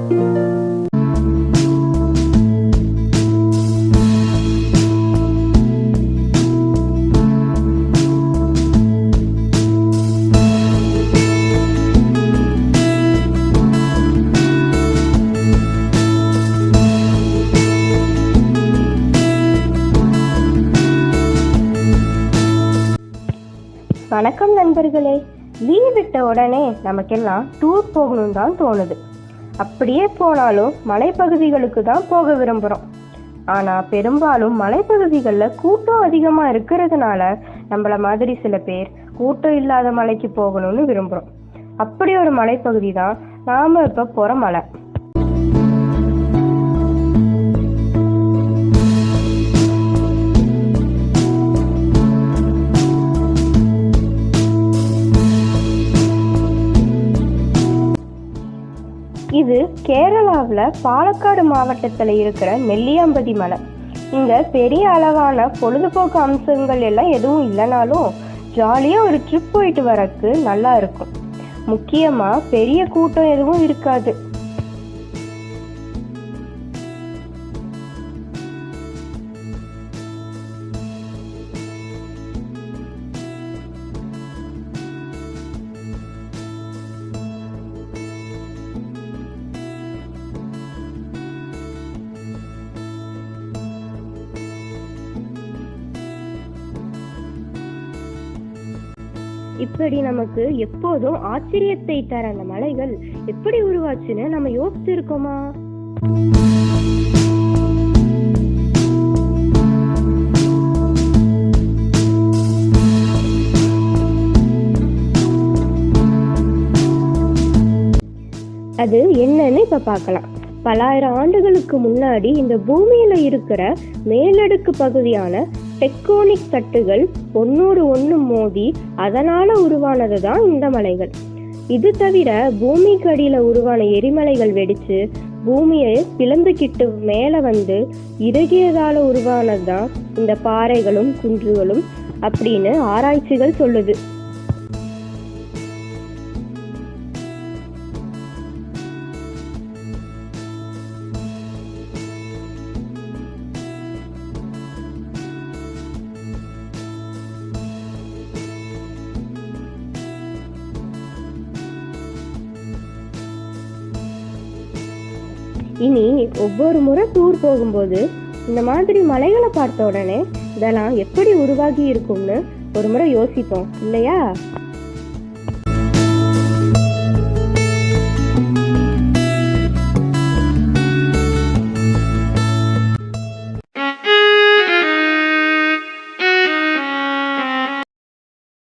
வணக்கம் நண்பர்களே. லீவ் விட்ட உடனே நமக்கெல்லாம் டூர் போகணும் தான் தோணுது. அப்படியே போனாலும் மலைப்பகுதிகளுக்கு தான் போக விரும்புகிறோம். ஆனால் பெரும்பாலும் மலைப்பகுதிகளில் கூட்டம் அதிகமாக இருக்கிறதுனால நம்மள மாதிரி சில பேர் கூட்டம் இல்லாத மலைக்கு போகணும்னு விரும்புகிறோம். அப்படி ஒரு மலைப்பகுதி தான் நாம் இப்போ போகிற மலை. இது கேரளாவில் பாலக்காடு மாவட்டத்தில் இருக்கிற நெல்லியாம்பதி மலை. இங்கே பெரிய அளவான பொழுதுபோக்கு அம்சங்கள் எல்லாம் எதுவும் இல்லைனாலும் ஜாலியாக ஒரு ட்ரிப் போயிட்டு வரக்கு நல்லா இருக்கும். முக்கியமாக பெரிய கூட்டம் எதுவும் இருக்காது. இப்படி நமக்கு எப்போதும் ஆச்சரியத்தை தர அந்த மலைகள் எப்படி உருவாச்சுன்னு நம்ம யோசிச்சு இருக்கோமா? அது என்னன்னு இப்ப பார்க்கலாம். பலாயிரம் ஆண்டுகளுக்கு முன்னாடி இந்த பூமியில இருக்கிற மேலடுக்கு பகுதியான டெக்டோனிக் தட்டுகள் ஒன்னோடு ஒன்று மோதி அதனால உருவானது தான் இந்த மலைகள். இது தவிர பூமிக்கு அடியில உருவான எரிமலைகள் வெடிச்சு பூமியை பிளந்துக்கிட்டு மேல வந்து இறுகியதால உருவானது தான் இந்த பாறைகளும் குன்றுகளும் அப்படின்னு ஆராய்ச்சிகள் சொல்லுது. இனி ஒவ்வொரு முறை டூர் போகும்போது இந்த மாதிரி மலைகளை பார்த்த உடனே இதெல்லாம் எப்படி உருவாகி இருக்கும்னு ஒரு முறை யோசிப்போம் இல்லையா?